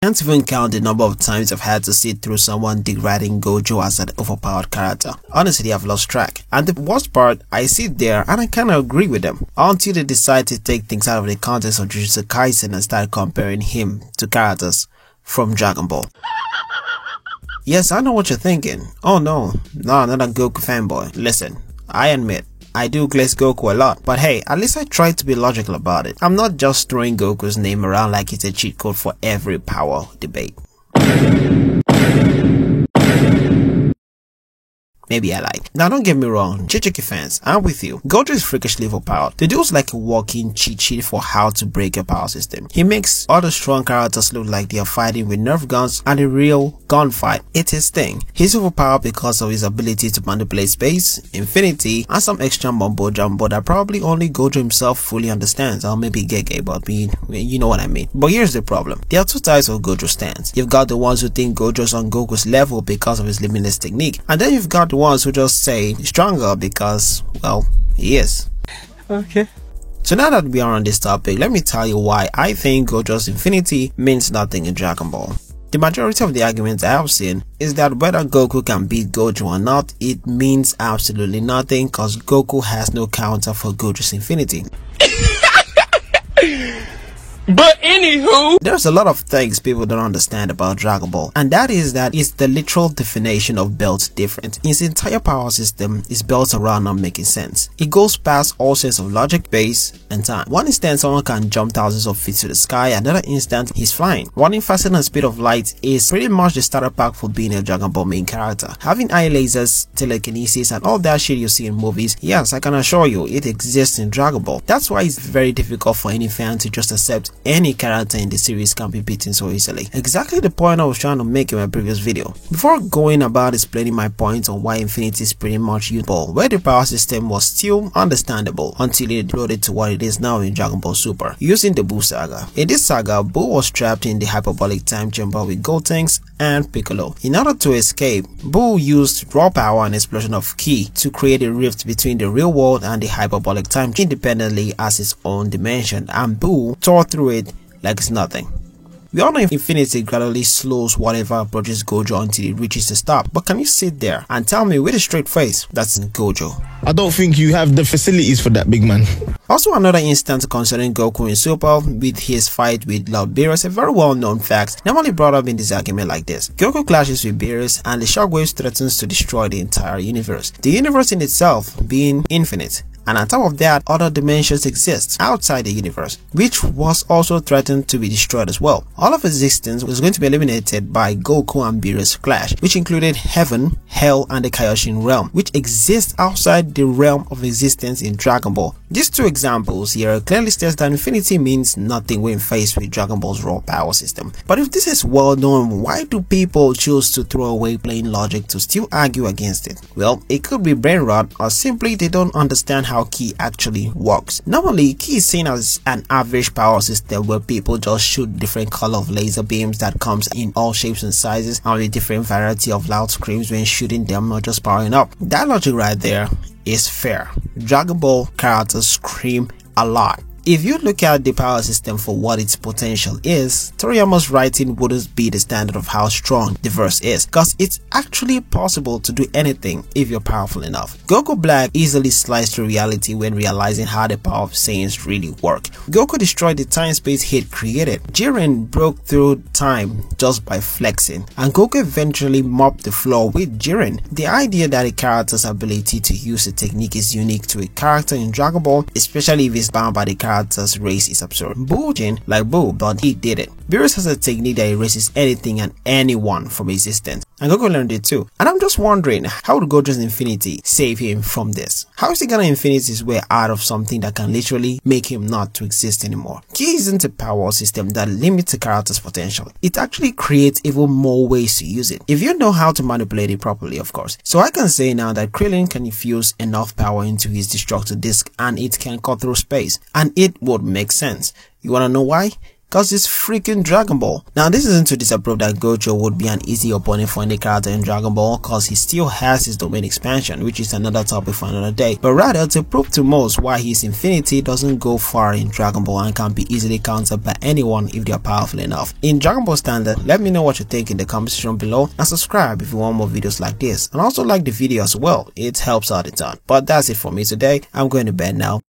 Can't even count the number of times I've had to sit through someone degrading Gojo as an overpowered character. Honestly, I've lost track. And the worst part, I sit there and I kinda agree with them. Until they decide to take things out of the context of Jujutsu Kaisen and start comparing him to characters from Dragon Ball. Yes, I know what you're thinking. Oh no, another Goku fanboy. Listen, I admit, I do glaze Goku a lot, but hey, at least I try to be logical about it. I'm not just throwing Goku's name around like it's a cheat code for every power debate. Maybe I like. Now don't get me wrong, JJK fans, I'm with you. Gojo is freakishly overpowered. The dude's like a walking cheat sheet for how to break a power system. He makes other strong characters look like they are fighting with Nerf guns and a real gunfight. It's his thing. He's overpowered because of his ability to manipulate space, infinity, and some extra mumbo jumbo that probably only Gojo himself fully understands, or maybe Gege, but you know what I mean. But here's the problem. There are two types of Gojo stands. You've got the ones who think Gojo's on Goku's level because of his limitless technique, and then you've got the ones who just say stronger because, well, he is. Okay. So now that we are on this topic, let me tell you why I think Gojo's infinity means nothing in Dragon Ball. The majority of the arguments I have seen is that whether Goku can beat Gojo or not, it means absolutely nothing because Goku has no counter for Gojo's infinity. But anywho, there's a lot of things people don't understand about Dragon Ball, and that is that it's the literal definition of belt different. Its entire power system is built around not making sense. It goes past all sense of logic, space, and time. One instant someone can jump thousands of feet to the sky, another instant he's flying. Running faster than the speed of light is pretty much the starter pack for being a Dragon Ball main character. Having eye lasers, telekinesis, and all that shit you see in movies, yes, I can assure you it exists in Dragon Ball. That's why it's very difficult for any fan to just accept any character in the series can be beaten so easily. Exactly the point I was trying to make in my previous video. Before going about explaining my point on why Infinity is pretty much usable, where the power system was still understandable until it exploded to what it is now in Dragon Ball Super, using the Buu saga. In this saga, Buu was trapped in the hyperbolic time chamber with Gotenks and Piccolo. In order to escape, Buu used raw power and explosion of ki to create a rift between the real world and the hyperbolic time independently as its own dimension, and Buu tore through it like it's nothing. We all know Infinity gradually slows whatever approaches Gojo until it reaches the stop, but can you sit there and tell me with a straight face that's in Gojo? I don't think you have the facilities for that, big man. Also, another instance concerning Goku in Super with his fight with Lord Beerus, a very well-known fact normally brought up in this argument like this. Goku clashes with Beerus and the shockwaves threatens to destroy the entire universe. The universe in itself being infinite. And on top of that, other dimensions exist outside the universe, which was also threatened to be destroyed as well. All of existence was going to be eliminated by Goku and Beerus' clash, which included heaven, hell, and the Kaioshin realm, which exists outside the realm of existence in Dragon Ball. These two examples here clearly states that infinity means nothing when faced with Dragon Ball's raw power system. But if this is well known, why do people choose to throw away plain logic to still argue against it? Well, it could be brain rot, or simply they don't understand how ki actually works. Normally, ki is seen as an average power system where people just shoot different color of laser beams that comes in all shapes and sizes and with different variety of loud screams when shooting them or just powering up. That logic right there is fair. Dragon Ball characters scream a lot. If you look at the power system for what its potential is, Toriyama's writing wouldn't be the standard of how strong the verse is, because it's actually possible to do anything if you're powerful enough. Goku Black easily sliced through reality when realizing how the power of Saiyans really work. Goku destroyed the time-space he'd created. Jiren broke through time just by flexing, and Goku eventually mopped the floor with Jiren. The idea that a character's ability to use a technique is unique to a character in Dragon Ball, especially if it's bound by the character's race, is absurd. Bujin, like Buu, but he did it. Beerus has a technique that erases anything and anyone from existence, and Goku learned it too. And I'm just wondering, how would Gojo's infinity save him from this? How is he gonna infinity his way out of something that can literally make him not to exist anymore? Ki isn't a power system that limits a character's potential. It actually creates even more ways to use it, if you know how to manipulate it properly, of course. So I can say now that Krillin can infuse enough power into his destructor disc and it can cut through space, and it would make sense. You wanna know why? cause it's freaking Dragon Ball. Now this isn't to disapprove that Gojo would be an easy opponent for any character in Dragon Ball, cause he still has his domain expansion, which is another topic for another day, but rather to prove to most why his infinity doesn't go far in Dragon Ball and can be easily countered by anyone if they are powerful enough. In Dragon Ball Standard, let me know what you think in the comment section below, and subscribe if you want more videos like this, and also like the video as well, it helps out a ton. But that's it for me today. I'm going to bed now.